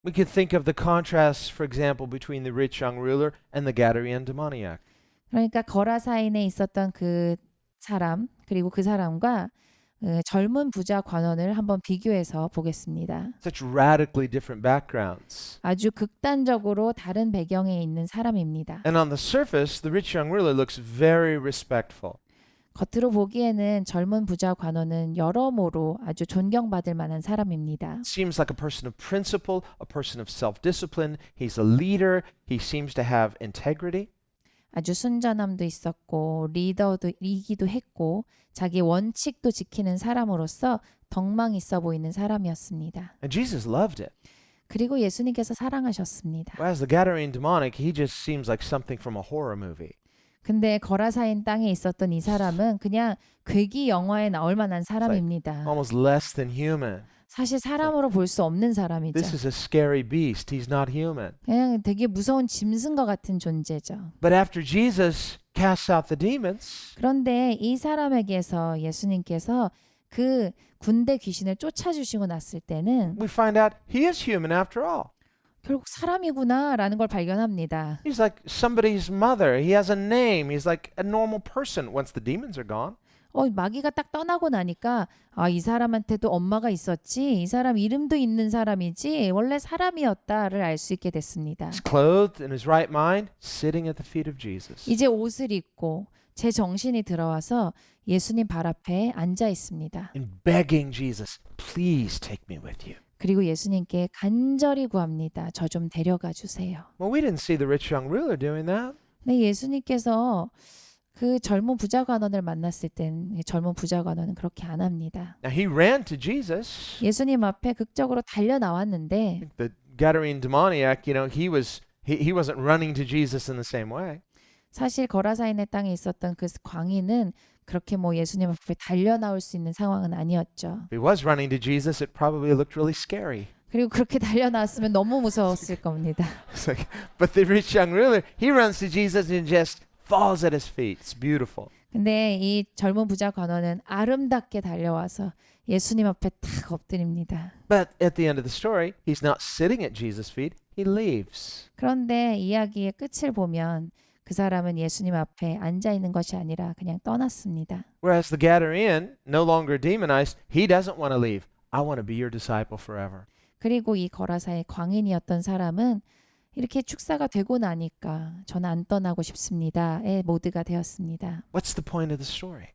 We could think of the contrast, for example, between the rich young ruler and the Gadarene demoniac. 그러니까 거라사인에 있었던 그 사람 그리고 그 사람과 젊은 부자 관원을 한번 비교해서 보겠습니다. Such radically different backgrounds. 아주 극단적으로 다른 배경에 있는 사람입니다. And on the surface, the rich young ruler looks very respectful. 겉으로 보기에는 젊은 부자 관원은 여러모로 아주 존경받을 만한 사람입니다. Seems like a person of principle, a person of self-discipline. He's a leader. He seems to have integrity. 아주 순전함도 있었고 리더이기도 했고 자기 원칙도 지키는 사람으로서 덕망 있어 보이는 사람이었습니다. And Jesus loved it. 그리고 예수님께서 사랑하셨습니다. Whereas the Gadarene demoniac, he just seems like something from a horror movie. 근데 거라사인 땅에 있었던 이 사람은 그냥 괴기 영화에 나올 만한 사람입니다. Almost less than human. 사실 사람으로 볼 수 없는 사람이죠. This is a scary beast. He's not human. 그냥 되게 무서운 짐승과 같은 존재죠. But after Jesus casts out the demons, 그런데 이 사람에게서 예수님께서 그 군대 귀신을 쫓아주시고 났을 때는 we find out he is human after all. 결국 사람이구나라는 걸 발견합니다. He's like somebody's mother. He has a name. He's like a normal person once the demons are gone. 마귀가 딱 떠나고 나니까 이 사람한테도 엄마가 있었지, 이 사람 이름도 있는 사람이지, 원래 사람이었다를 알 수 있게 됐습니다. He's clothed in his right mind, sitting at the feet of Jesus. 이제 옷을 입고 제 정신이 들어와서 예수님 발 앞에 앉아 있습니다. And begging Jesus, please take me with you. 그리고 예수님께 간절히 구합니다. 저 좀 데려가 주세요. Well, we didn't see the rich young ruler doing that. 네, 예수님께서 그 젊은 부자 관원을 만났을 땐 젊은 부자 관원은 그렇게 안 합니다. Now he ran to Jesus. 예수님 앞에 극적으로 달려 나왔는데 The Gadarene demoniac, he wasn't running to Jesus in the same way. 사실 거라사인의 땅에 있었던 그 광인은 그렇게 예수님 앞에 달려 나올 수 있는 상황은 아니었죠. If he was running to Jesus, it probably looked really scary. 그리고 그렇게 달려 나왔으면 너무 무서웠을 겁니다. It's like, but the rich young ruler, he runs to Jesus and just falls at his feet. It's beautiful. 근데 이 젊은 부자 관원은 아름답게 달려와서 예수님 앞에 탁 엎드립니다. But at the end of the story, he's not sitting at Jesus' feet. He leaves. 그런데 이야기의 끝을 보면 그 사람은 예수님 앞에 앉아 있는 것이 아니라 그냥 떠났습니다. Whereas the Gadarene, no longer demonized, he doesn't want to leave. I want to be your disciple forever. 그리고 이 거라사의 광인이었던 사람은 이렇게 축사가 되고 나니까 저는 안 떠나고 싶습니다의 모드가 되었습니다. What's the point of the story?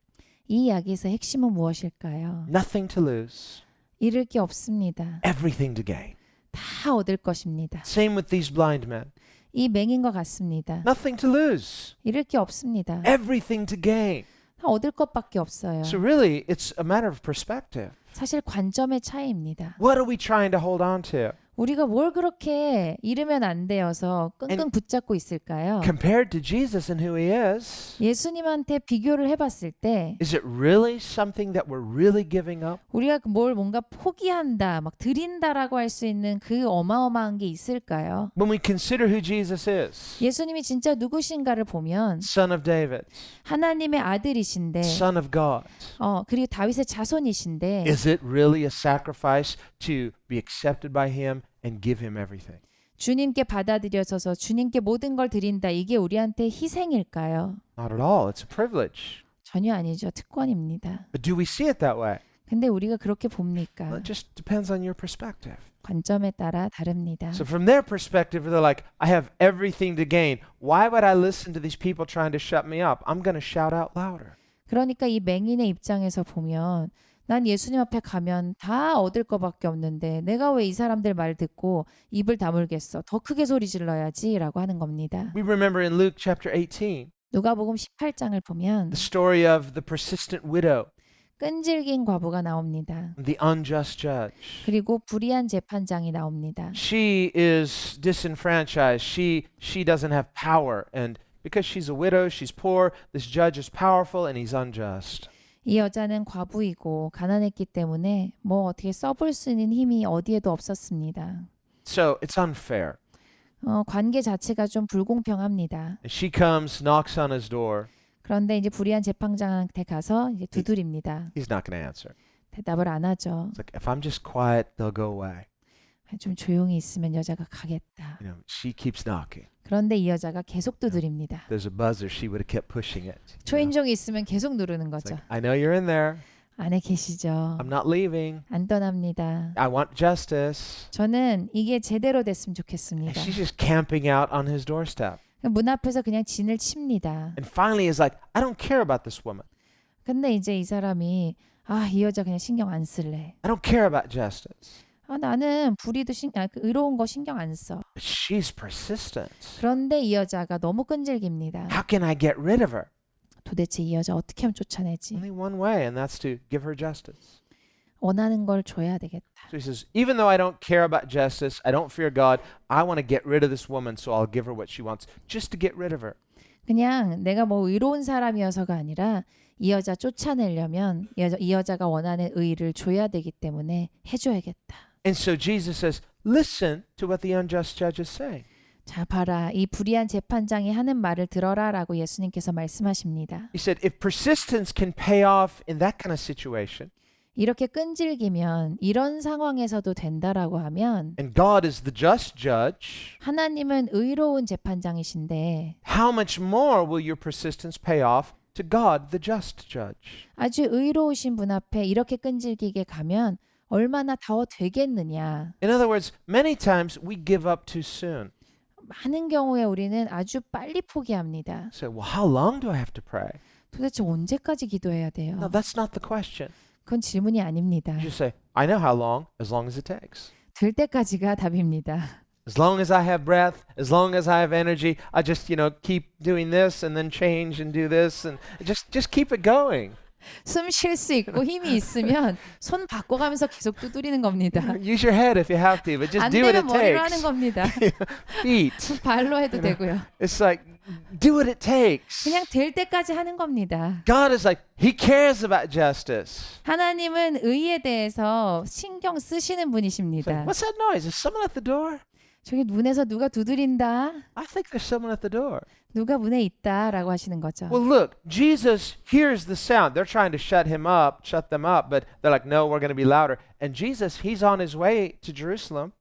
이 이야기에서 핵심은 무엇일까요? Nothing to lose, 잃을 게 없습니다. everything to gain. 다 얻을 것입니다. Same with these blind men. 이 맹인과 같습니다. Nothing to lose, 잃을 게 없습니다. everything to gain. 다 얻을 것밖에 없어요. So really, it's a matter of perspective. 사실 관점의 차이입니다. What are we trying to hold on to? 우리가 뭘 그렇게 잃으면 안 되어서 끙끙 붙잡고 있을까요? Compared to Jesus and who he is, 예수님한테 비교를 해봤을 때 is it really something that we're really giving up? 우리가 뭘 뭔가 포기한다, 막 드린다라고 할 수 있는 그 어마어마한 게 있을까요? When we consider who Jesus is, 예수님이 진짜 누구신가를 보면 Son of David, 하나님의 아들이신데 Son of God, 그리고 다윗의 자손이신데 is it really a sacrifice to be accepted by him and give him everything? 주님께 받아들여져서 주님께 모든 걸 드린다. 이게 우리한테 희생일까요? Not at all. It's a privilege. 전혀 아니죠. 특권입니다. But do we see it that way? 근데 우리가 그렇게 봅니까? Well, it just depends on your perspective. 관점에 따라 다릅니다. So from their perspective, they're like, I have everything to gain. Why would I listen to these people trying to shut me up? I'm going to shout out louder. 그러니까 이 맹인의 입장에서 보면 난 예수님 앞에 가면 다 얻을 것밖에 없는데 내가 왜 이 사람들 말 듣고 입을 다물겠어? 더 크게 소리 질러야지 라고 하는 겁니다. We remember in Luke chapter 18, 누가복음 18장을 보면 the story of the persistent widow, 끈질긴 과부가 나옵니다. the unjust judge. 그리고 불의한 재판장이 나옵니다. She is disenfranchised. She doesn't have power. And because she's a widow, she's poor, this judge is powerful and he's unjust. 이 여자는 과부이고 가난했기 때문에 어떻게 써볼 수 있는 힘이 어디에도 없었습니다. So it's unfair. 관계 자체가 좀 불공평합니다. She comes, knocks on his door. 그런데 이제 불의한 재판장한테 가서 이제 두드립니다. He's not going to answer. 대답을 안 하죠. It's like, if I'm just quiet, they'll go away. 좀 조용히 있으면 여자가 가겠다. You know, she keeps knocking. 그런데 이 여자가 계속 두드립니다. There's a buzzer, she would have kept pushing it. You know? 초인종이 있으면 계속 누르는 It's 거죠. like, I know you're in there. 안에 계시죠. I'm not leaving. 안 떠납니다. I want justice. 저는 이게 제대로 됐으면 And 좋겠습니다. she's just camping out on his doorstep. 문 앞에서 그냥 진을 칩니다. And finally is like, I don't care about this woman. 근데 이제 이 사람이 이 여자 그냥 신경 안 쓸래. I don't care about justice. 나는 불의도 의로운 거 신경 안 써. But she's persistent. 그런데 이 여자가 너무 끈질깁니다. How can I get rid of her? 도대체 이 여자 어떻게 하면 쫓아내지? Only one way, and that's to give her justice. 원하는 걸 줘야 되겠다. So he says, even though I don't care about justice, I don't fear God, I want to get rid of this woman, so I'll give her what she wants, just to get rid of her. 그냥 내가 뭐 의로운 사람이어서가 아니라 이 여자 쫓아내려면 이 여자가 원하는 의를 줘야 되기 때문에 해줘야겠다. And so Jesus says, listen to what the unjust judge is saying. 자, 봐라. 이 불의한 재판장이 하는 말을 들어라라고 예수님께서 말씀하십니다. He said, if persistence can pay off in that kind of situation, 이렇게 끈질기면 이런 상황에서도 된다라고 하면 and God is the just judge, 하나님은 의로운 재판장이신데 how much more will your persistence pay off to God, the just judge? 아주 의로우신 분 앞에 이렇게 끈질기게 가면 얼마나 더 되겠느냐. In other words, many times we give up too soon. 많은 경우에 우리는 아주 빨리 포기합니다. So, well, how long do I have to pray? 도대체 언제까지 기도해야 돼요? No, that's not the question. 그건 질문이 아닙니다. You just say, I know how as long as it takes. 될 때까지가 답입니다. As long as I have breath, as long as I have energy, I just, keep doing this and then change and do this and just keep it going. 숨 쉴 수 있고 힘이 있으면 손 바꿔가면서 계속 두드리는 겁니다. Use your head if you have to, but just 안 do what 되면 it 머리로 하는 takes. 겁니다. Feet. 발로 해도 되고요. It's like, do what it takes. 그냥 될 때까지 하는 겁니다. God is like, He cares about justice. 하나님은 의에 대해서 신경 쓰시는 It's 분이십니다. like, what's that noise? Is someone at the door? 저기 문에서 누가 두드린다. I think there's someone at the door. 누가 문에 있다라고 하시는 거죠. Well, look, Jesus hears the sound. They're trying to shut them up, but they're like, no, we're going to be louder. And Jesus, He's on His way to Jerusalem.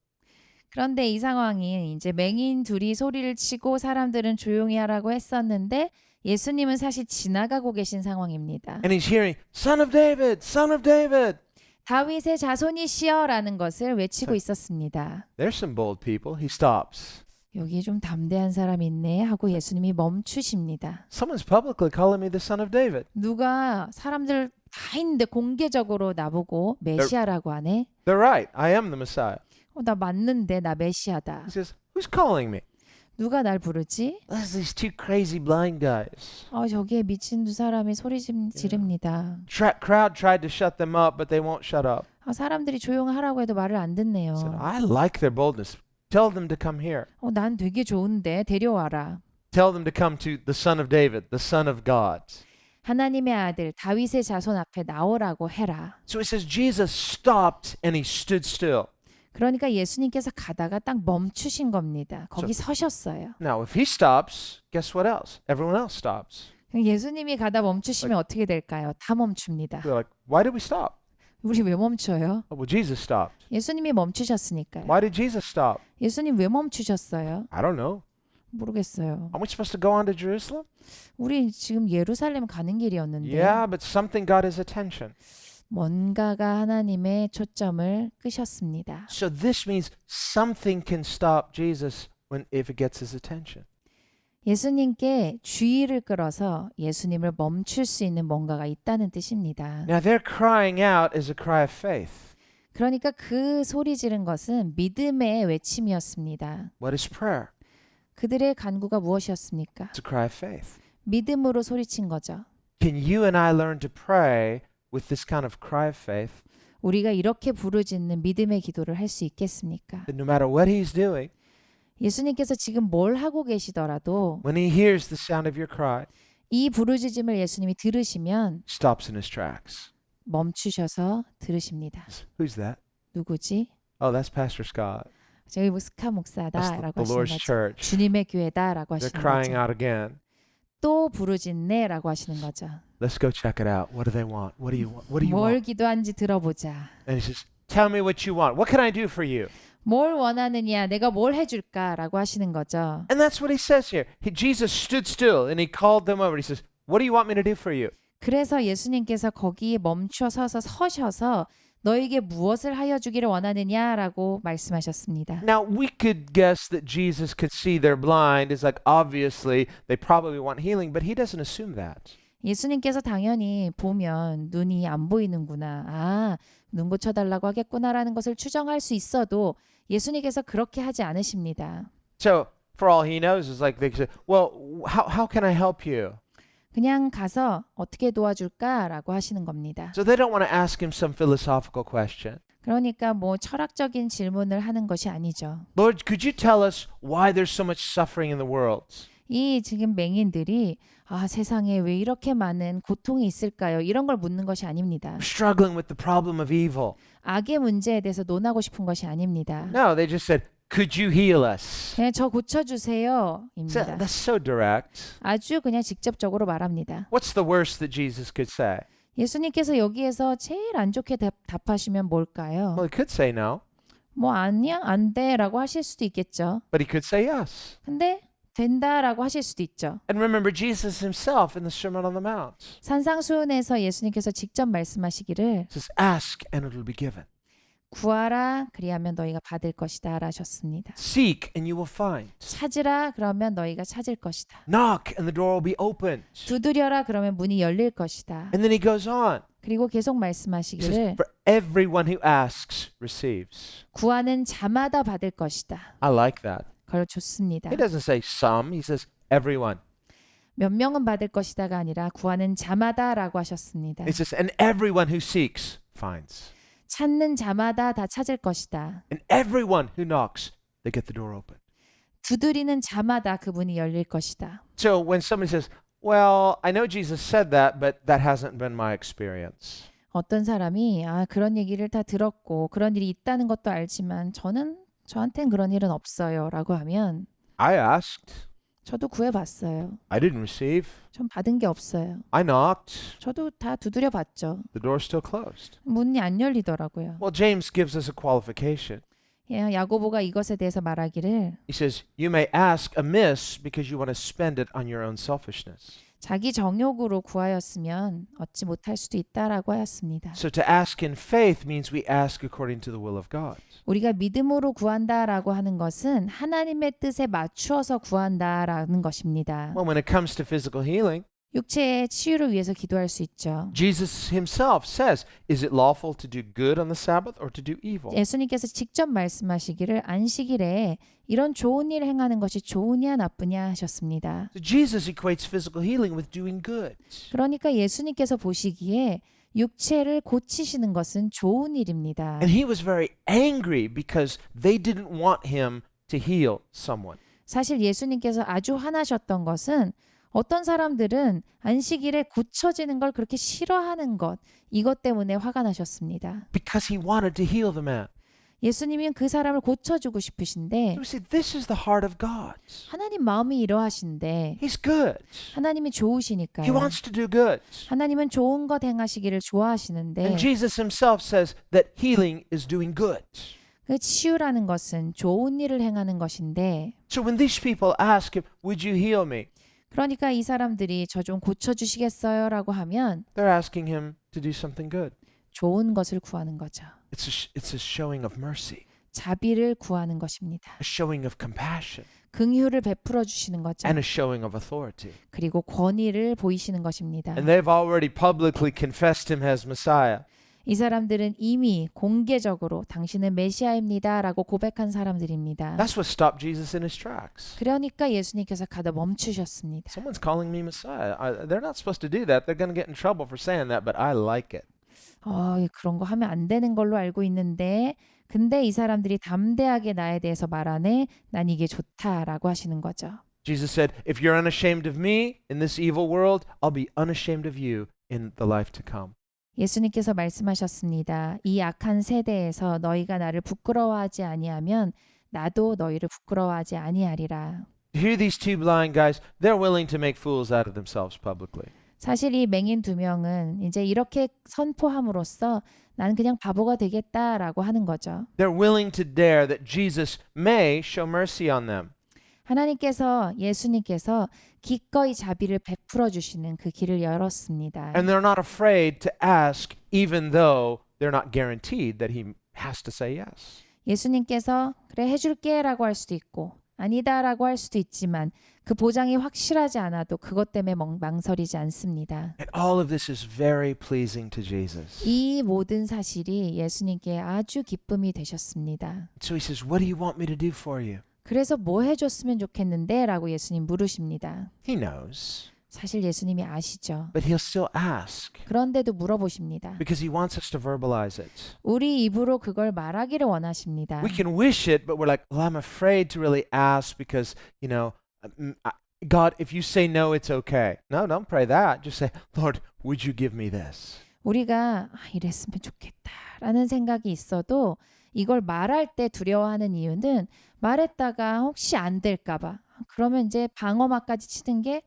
그런데 이 상황이 이제 맹인 둘이 소리를 치고 사람들은 조용히 하라고 했었는데 예수님은 사실 지나가고 계신 상황입니다. And He's hearing, Son of David, Son of David. 다윗의 자손이시여라는 것을 외치고 있었습니다. There's some bold people. He stops. 여기 좀 담대한 사람이 있네 하고 예수님이 멈추십니다. Someone's publicly calling me the Son of David. 누가 사람들 다 있는데 공개적으로 나보고 메시아라고 하네? They're right. I am the Messiah. 나 맞는데 나 메시아다. He says, who's calling me? 누가 날 부르지? There's these two crazy blind guys. 저기에 미친 두 사람이 소리 지릅니다. Crowd tried to shut them up, but they won't shut up. 사람들이 조용하라고 해도 말을 안 듣네요. I said, I like their boldness. Tell them to come here. 난 되게 좋은데 데려와라. Tell them to come to the Son of David, the Son of God. 하나님의 아들 다윗의 자손 앞에 나오라고 해라. So it says Jesus stopped and He stood still. 그러니까 예수님께서 가다가 딱 멈추신 겁니다. 거기 서셨어요. Now, if He stops, guess what else? Everyone else stops. 예수님이 가다 멈추시면 어떻게 될까요? 다 멈춥니다. They're like, why did we stop? 우리 왜 멈춰요? Oh, well, Jesus stopped. 예수님이 멈추셨으니까요. Why did Jesus stop? 예수님 왜 멈추셨어요? I don't know. 모르겠어요. Aren't we supposed to go on to Jerusalem? 우리 지금 예루살렘 가는 길이었는데 Yeah, but something got His attention. 뭔가가 하나님의 초점을 끄셨습니다. So this means something can stop Jesus if it gets His attention. 예수님께 주의를 끌어서 예수님을 멈출 수 있는 뭔가가 있다는 뜻입니다. Now their crying out is a cry of faith. 그러니까 그 소리 지른 것은 믿음의 외침이었습니다. What is prayer? 그들의 간구가 무엇이었습니까? It's a cry of faith. 믿음으로 소리친 거죠. Can you and I learn to pray with this kind of cry of faith? 우리가 이렇게 부르짖는 믿음의 기도를 할 수 있겠습니까? That no matter what He's doing, 예수님께서 지금 뭘 하고 계시더라도 when He hears the sound of your cry, 이 부르짖음을 예수님이 들으시면 stops in His tracks. 멈추셔서 들으십니다. Who's that? 누구지? Oh, that's Pastor Scott. 저희 스카 That's 목사다라고 the 하시는 Lord's 거죠. church. 주님의 교회다라고 They're 하시는 crying 거죠. out again. 또 부르짖네라고 하시는 거죠. Let's go check it out. What do they want? What do you want? What do you 뭘 want? 기도한지 들어보자. And He says, tell me what you want. What can I do for you? 뭘 원하느냐? 내가 뭘 해줄까라고 하시는 거죠. And that's what he says here. Jesus stood still and he called them over. He says, what do you want me to do for you? 그래서 예수님께서 거기에 멈춰 서셔서 너에게 무엇을 하여 주기를 원하느냐라고 말씀하셨습니다. Now, we could guess that Jesus could see they're blind. It's like, obviously, they probably want healing, but he doesn't assume that. 예수님께서 당연히 보면 눈이 안 보이는구나. 아, 눈 고쳐달라고 하겠구나라는 것을 추정할 수 있어도 예수님께서 그렇게 하지 않으십니다. So, for all he knows, is like they say, well, how can I help you? 그냥 가서 어떻게 도와줄까라고 하시는 겁니다. So they don't want to ask him some philosophical question. 그러니까 뭐 철학적인 질문을 하는 것이 아니죠. Lord, could you tell us why there's so much suffering in the world? 이 지금 맹인들이 세상에 왜 이렇게 많은 고통이 있을까요? 이런 걸 묻는 것이 아닙니다. We're struggling with the problem of evil. 악의 문제에 대해서 논하고 싶은 것이 아닙니다. No, they just said, could you heal us? 그냥 저 고쳐주세요 So, 입니다. that's so direct. 아주 그냥 직접적으로 말합니다. What's the worst that Jesus could say? 예수님께서 여기에서 제일 안 좋게 답하시면 뭘까요? Well, he could say no, 뭐 아니야, 안 돼라고 하실 수도 있겠죠. but he could say yes. 근데 된다라고 하실 수도 있죠. And remember Jesus himself in the Sermon on the Mount. 산상수훈에서 예수님께서 직접 말씀하시기를 He says, ask and it will be given. 구하라 그리하면 너희가 받을 것이다 하셨습니다. Seek and you will find. 찾으라 그러면 너희가 찾을 것이다. Knock and the door will be opened. 두드려라 그러면 문이 열릴 것이다. And then he goes on. 그리고 계속 He says, 말씀하시기를 for everyone who asks receives. 구하는 자마다 받을 것이다. I like that. 그걸 좋습니다. He doesn't say some, he says everyone. 몇 명은 받을 것이다가 아니라 구하는 자마다라고 하셨습니다. He says, and everyone who seeks finds. 찾는 자마다 다 찾을 것이다. And everyone who knocks, they get the door open. 두드리는 자마다 그 문이 열릴 것이다. So when somebody says, well, I know Jesus said that, but that hasn't been my experience. 어떤 사람이 그런 얘기를 다 들었고 그런 일이 있다는 것도 알지만 저한텐 그런 일은 없어요 라고 하면 I asked. 저도 구해봤어요. I didn't receive. 전 받은 게 없어요. I knocked. 저도 다 두드려 봤죠. The door's still closed. 문이 안 열리더라고요. Well, James gives us a qualification. 야고보가 이것에 대해서 말하기를 He says, you may ask amiss because you want to spend it on your own selfishness. 자기 정욕으로 구하였으면 얻지 못할 수도 있다라고 하였습니다. So to ask in faith means we ask according to the will of God. 우리가 믿음으로 구한다라고 하는 것은 하나님의 뜻에 맞추어서 구한다라는 것입니다. Well, when it comes to physical healing, 육체의 치유를 위해서 기도할 수 있죠. Jesus himself says, is it lawful to do good on the Sabbath or to do evil? 예수님께서 직접 말씀하시기를 안식일에 이런 좋은 일 행하는 것이 좋으냐 나쁘냐 하셨습니다. So Jesus equates physical healing with doing good. 그러니까 예수님께서 보시기에 육체를 고치시는 것은 좋은 일입니다. And he was very angry because they didn't want him to heal someone. 사실 예수님께서 아주 화나셨던 것은 어떤 사람들은 안식일에 고쳐지는 걸 그렇게 싫어하는 것, 이것 때문에 화가 나셨습니다. Because he wanted to heal the man. 예수님은 그 사람을 고쳐주고 싶으신데 You see, this is the heart of God. 하나님 마음이 이러하신데 He's good. 하나님이 He 좋으시니까요. wants to do good. 하나님은 좋은 것 행하시기를 좋아하시는데 And Jesus himself says that healing is doing good. 그 치유라는 것은 좋은 일을 행하는 것인데 So when these people ask him, would you heal me? 그러니까 이 사람들이 저 좀 고쳐주시겠어요? 라고 하면 They're asking him to do something good. 좋은 것을 구하는 거죠. It's a showing of mercy, 자비를 구하는 것입니다. a showing of compassion, 긍휼을 베풀어 주시는 거죠. and a showing of authority. 그리고 권위를 보이시는 것입니다. And they've already publicly confessed him as Messiah. 이 사람들은 이미 공개적으로 당신은 메시아입니다 라고 고백한 사람들입니다. That's what stopped Jesus in his tracks. 그러니까 예수님께서 가다 멈추셨습니다. Someone's calling me Messiah. They're not supposed to do that. They're going to get in trouble for saying that, but I like it. 그런 거 하면 안 되는 걸로 알고 있는데 근데 이 사람들이 담대하게 나에 대해서 말하네. 난 이게 좋다라고 하시는 거죠. Jesus said, if you're unashamed of me in this evil world, I'll be unashamed of you in the life to come. 예수님께서 말씀하셨습니다. 이 악한 세대에서 너희가 나를 부끄러워하지 아니하면 나도 너희를 부끄러워하지 아니하리라. Here these two blind guys, they're willing to make fools out of themselves publicly. 사실 이 맹인 두 명은 이제 이렇게 선포함으로써 난 그냥 바보가 되겠다라고 하는 거죠. They're willing to dare that Jesus may show mercy on them. 예수님께서 기꺼이 자비를 베풀어 주시는 그 길을 열었습니다. And they're not afraid to ask even though they're not guaranteed that he has to say yes. 예수님께서 그래 해줄게라고 할 수도 있고 아니다라고 할 수도 있지만 그 보장이 확실하지 않아도 그것 때문에 망설이지 않습니다. And all of this is very pleasing to Jesus. 이 모든 사실이 예수님께 아주 기쁨이 되셨습니다. So he says, "What do you want me to do for you?" 그래서 뭐 해줬으면 좋겠는데? 라고 예수님 물으십니다. He knows, 사실 예수님이 아시죠. but he'll still ask 그런데도 물어보십니다. because he wants us to verbalize it. 우리 입으로 그걸 말하기를 원하십니다. We can wish it, but we're like, "Well, I'm afraid to really ask because, God, if you say no, it's okay." No, don't pray that. Just say, "Lord, would you give me this?" 우리가 이랬으면 좋겠다라는 생각이 있어도 이걸 말할 때 두려워하는 이유는 말했다가 혹시 안 될까 봐. 그러면 이제 방어막까지 치는 게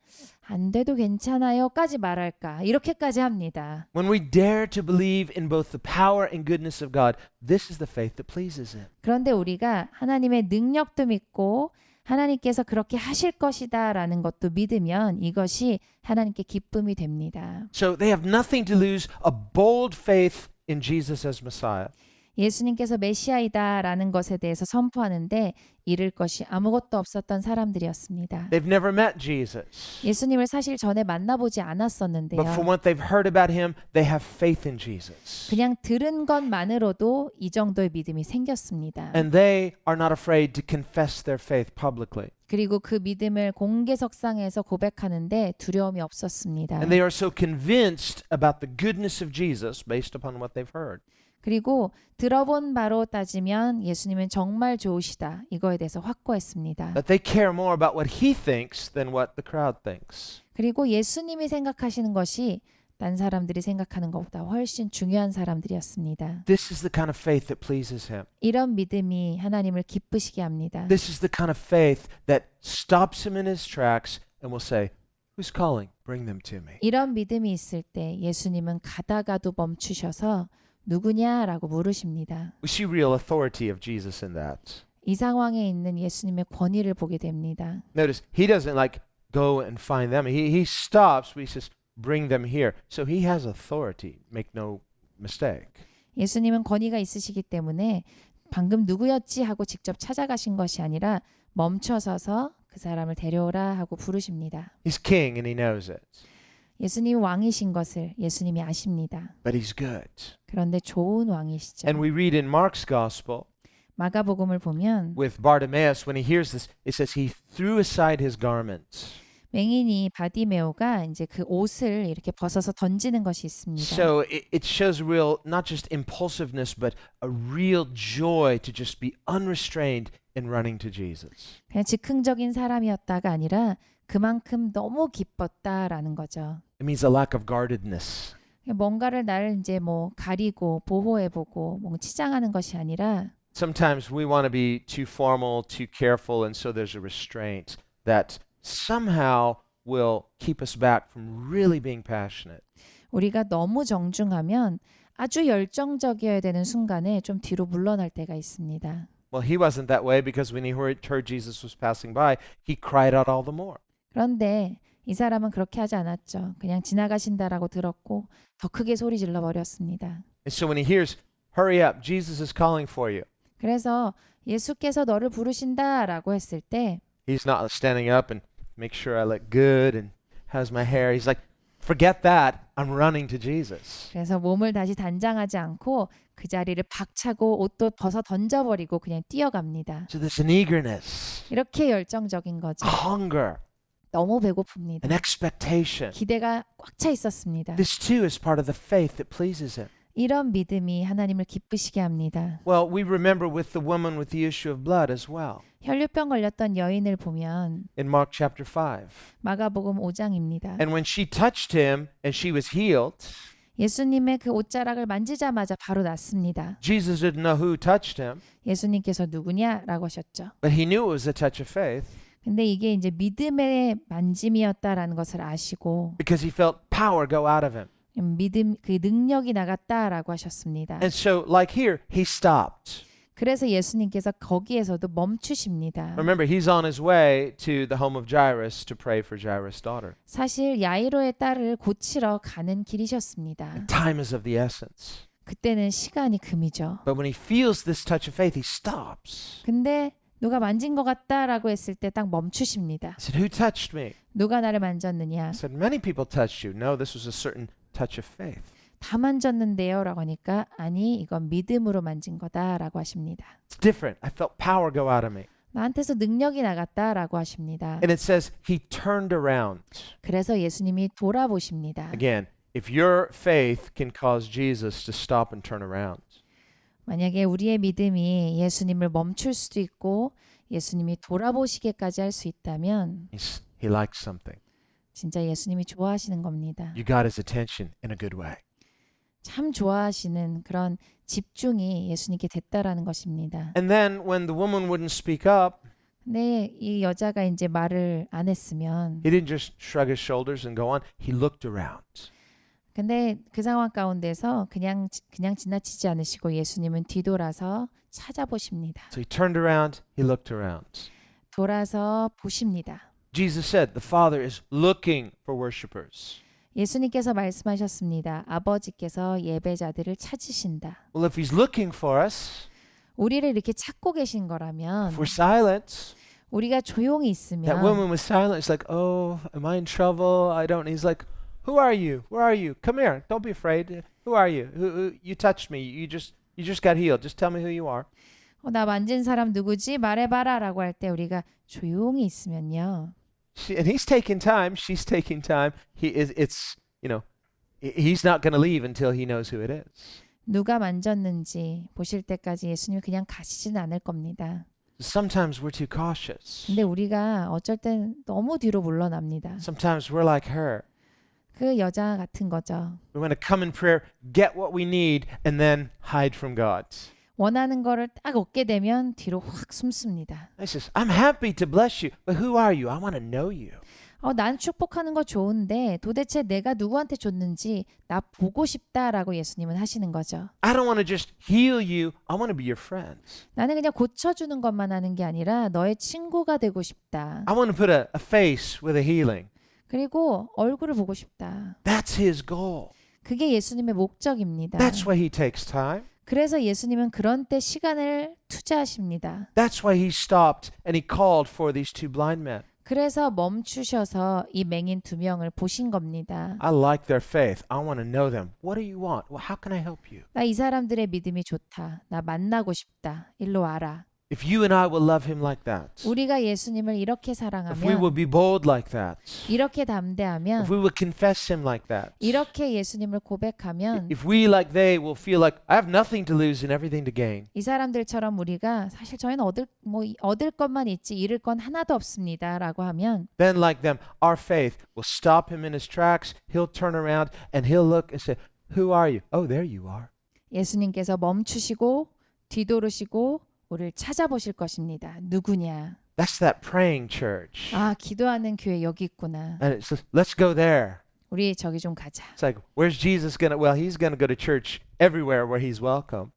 안 돼도 괜찮아요까지 말할까 이렇게까지 합니다. When we dare to believe in both the power and goodness of God, this is the faith that pleases him. 그런데 우리가 하나님의 능력도 믿고 하나님께서 그렇게 하실 것이다라는 것도 믿으면 이것이 하나님께 기쁨이 됩니다. So they have nothing to lose, a bold faith in Jesus as Messiah. 예수님께서 메시아이다라는 것에 대해서 선포하는데 잃을 것이 아무것도 없었던 사람들이었습니다. They've never met Jesus. 예수님을 사실 전에 만나보지 않았었는데요. But from what they've heard about him, they have faith in Jesus. 그냥 들은 것만으로도 이 정도의 믿음이 생겼습니다. And they are not afraid to confess their faith publicly. 그리고 그 믿음을 공개석상에서 고백하는데 두려움이 없었습니다. And they are so convinced about the goodness of Jesus based upon what they've heard. 그리고 들어본 바로 따지면 예수님은 정말 좋으시다. 이거에 대해서 확고했습니다. That they care more about what he thinks than what the crowd thinks. 그리고 예수님이 생각하시는 것이 딴 사람들이 생각하는 것보다 훨씬 중요한 사람들이었습니다. This is the kind of faith that pleases him. 이런 믿음이 하나님을 기쁘시게 합니다. This is the kind of faith that stops him in his tracks and will say, "Who's calling? Bring them to me." 이런 믿음이 있을 때 예수님은 가다가도 멈추셔서 누구냐라고 물으십니다. We see real authority of Jesus in that. 이 상황에 있는 예수님의 권위를 보게 됩니다. Notice, he doesn't like go and find them. He stops, he says, "Bring them here." So he has authority. Make no mistake. 예수님은 권위가 있으시기 때문에 방금 누구였지 하고 직접 찾아가신 것이 아니라 멈춰서서 그 사람을 데려오라 하고 부르십니다. He's king and he knows it. 예수님이 왕이신 것을 예수님이 아십니다. But he's good. 그런데 좋은 왕이시죠. And we read in Mark's gospel 마가복음을 보면 with Bartimaeus, when he hears this, it says he threw aside his garments. 맹인이 바디메오가 이제 그 옷을 이렇게 벗어서 던지는 것이 있습니다. So it shows real, not just impulsiveness, but a real joy to just be unrestrained in running to Jesus. 그냥 즉흥적인 사람이었다가 아니라 그만큼 너무 기뻤다라는 거죠. It means a lack of guardedness. 뭔가를 날 이제 뭐 가리고 보호해보고 뭐 치장하는 것이 아니라 Sometimes we want to be too formal, too careful, and so there's a restraint that somehow will keep us back from really being passionate. 우리가 너무 정중하면 아주 열정적이어야 되는 순간에 좀 뒤로 물러날 때가 있습니다. Well, he wasn't that way because when he heard Jesus was passing by, he cried out all the more. 그런데 이 사람은 그렇게 하지 않았죠. 그냥 지나가신다라고 들었고 더 크게 소리 질러 버렸습니다. And so when he hears, "Hurry up, Jesus is calling for you," 그래서 예수께서 너를 부르신다라고 했을 때 he's not standing up and make sure I look good and how's my hair. He's like, "Forget that. I'm running to Jesus." 그래서 몸을 다시 단장하지 않고 그 자리를 박차고 옷도 벗어 던져버리고 그냥 뛰어갑니다. So there's an eagerness, 이렇게 열정적인 거죠. a hunger, 너무 배고픕니다. an expectation. 기대가 꽉 차 있었습니다. This too is part of the faith that pleases him. 이런 믿음이 하나님을 기쁘시게 합니다. Well, we remember with the woman with the issue of blood as well. 혈류병 걸렸던 여인을 보면 In Mark chapter 5. 마가복음 5장입니다. And when she touched him and she was healed, 예수님의 그 옷자락을 만지자마자 바로 낫습니다. Jesus didn't know who touched him, 예수님께서 누구냐라고 하셨죠. but he knew it was a touch of faith 근데 이게 이제 믿음의 만짐이었다라는 것을 아시고 because he felt power go out of him. 믿음 그 능력이 나갔다라고 하셨습니다. And so, like here, he stopped. 그래서 예수님께서 거기에서도 멈추십니다. Remember, he's on his way to the home of Jairus to pray for Jairus' daughter. 사실 야이로의 딸을 고치러 가는 길이셨습니다. Time is of the essence. 그때는 시간이 금이죠. But when he feels this touch of faith, he stops. 근데 누가 만진 것 같다라고 했을 때 딱 멈추십니다. He said, "Who touched me?" 누가 나를 만졌느냐? I said, "Many people touched you." No, this was a certain touch of faith. 다 만졌는데요 라고 하니까 아니 이건 믿음으로 만진 거다라고 하십니다. It's different. I felt power go out of me. 나한테서 능력이 나갔다라고 하십니다. And it says he turned around. 그래서 예수님이 돌아보십니다. Again, if your faith can cause Jesus to stop and turn around. 만약에 우리의 믿음이 예수님을 멈출 수도 있고 예수님이 돌아보시게까지 할 수 있다면 He likes something. 진짜 예수님이 좋아하시는 겁니다. You got his attention in a good way. 참 좋아하시는 그런 집중이 예수님께 됐다라는 것입니다. And then when the woman wouldn't speak up, 근데 이 여자가 이제 말을 안 했으면 he didn't just shrug his shoulders and go on. He looked around. 근데 그 상황 가운데서 그냥 지나치지 않으시고 예수님은 뒤돌아서 찾아보십니다. So he turned around, he looked around. 돌아서 보십니다. Jesus said, the Father is looking for worshipers. 예수님께서 말씀하셨습니다. 아버지께서 예배자들을 찾으신다. Well, if he's looking for us, 우리를 이렇게 찾고 계신 거라면 if we're silent, 우리가 조용히 that 있으면 woman was silent. It's like, oh, am I in trouble? I don't. He's like, who are you? Where are you? Come here. Don't be afraid. Who are you? Who you touched me. You just got healed. Just tell me who you are. 나 만진 사람 누구지? 말해봐라라고 할 때 우리가 조용히 있으면요. And he's taking time. She's taking time. He's not going to leave until he knows who it is. 누가 만졌는지 보실 때까지 예수님이 그냥 가시지는 않을 겁니다. Sometimes we're too cautious. 근데 우리가 어쩔 땐 너무 뒤로 물러납니다. Sometimes we're like her. 그 여자 같은 거죠. We want to come in prayer, get what we need, and then hide from God. 원하는 거를 딱 얻게 되면 뒤로 확 숨습니다. He says, I'm happy to bless you, but who are you? I want to know you. 난 축복하는 거 좋은데 도대체 내가 누구한테 줬는지 나 보고 싶다라고 예수님은 하시는 거죠. I don't want to just heal you. I want to be your friend. 나는 그냥 고쳐주는 것만 하는 게 아니라 너의 친구가 되고 싶다. I want to put a face with a healing. 그리고 얼굴을 보고 싶다. That's his goal. 그게 예수님의 목적입니다. That's why he takes time. 그래서 예수님은 그런 때 시간을 투자하십니다. That's why he stopped and he called for these two blind men. 그래서 멈추셔서 이 맹인 두 명을 보신 겁니다. I like their faith. I want to know them. What do you want? Well, how can I help you? 나 이 사람들의 믿음이 좋다. 나 만나고 싶다. 일로 와라. If you and I will love him like that, 우리가 예수님을 이렇게 if we will 사랑하면, be bold like that, 이렇게 if 담대하면, we will confess him like that, 이렇게 예수님을 고백하면 if we like they will feel like I have nothing to lose and everything to gain, 이 사람들처럼 우리가 사실 저희는 얻을 것만 있지 잃을 건 하나도 없습니다라고 하면 then like them, our faith will stop him in his tracks. He'll turn around and he'll look and say, who are you? Oh, there you are. 예수님께서 멈추시고 뒤돌으시고 우리를 찾아보실 것입니다. 누구냐? That's that praying church. 기도하는 교회 여기 있구나. And it's just, let's go there. 우리 저기 좀 가자. It's like, where's Jesus going to? Well, he's going to go to church everywhere where he's welcome.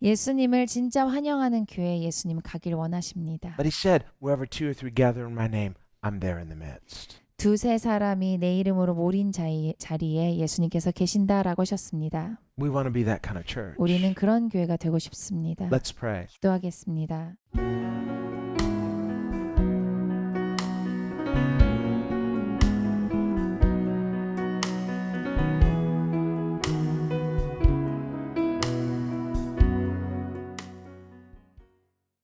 예수님을 진짜 환영하는 교회에 예수님 가길 원하십니다. But he said, wherever two or three gather in my name, I'm there in the midst. 두세 사람이 내 이름으로 모인 자리에 예수님께서 계신다라고 하셨습니다. We want to be that kind of church. 우리는 그런 교회가 되고 싶습니다. Let's pray. 기도하겠습니다.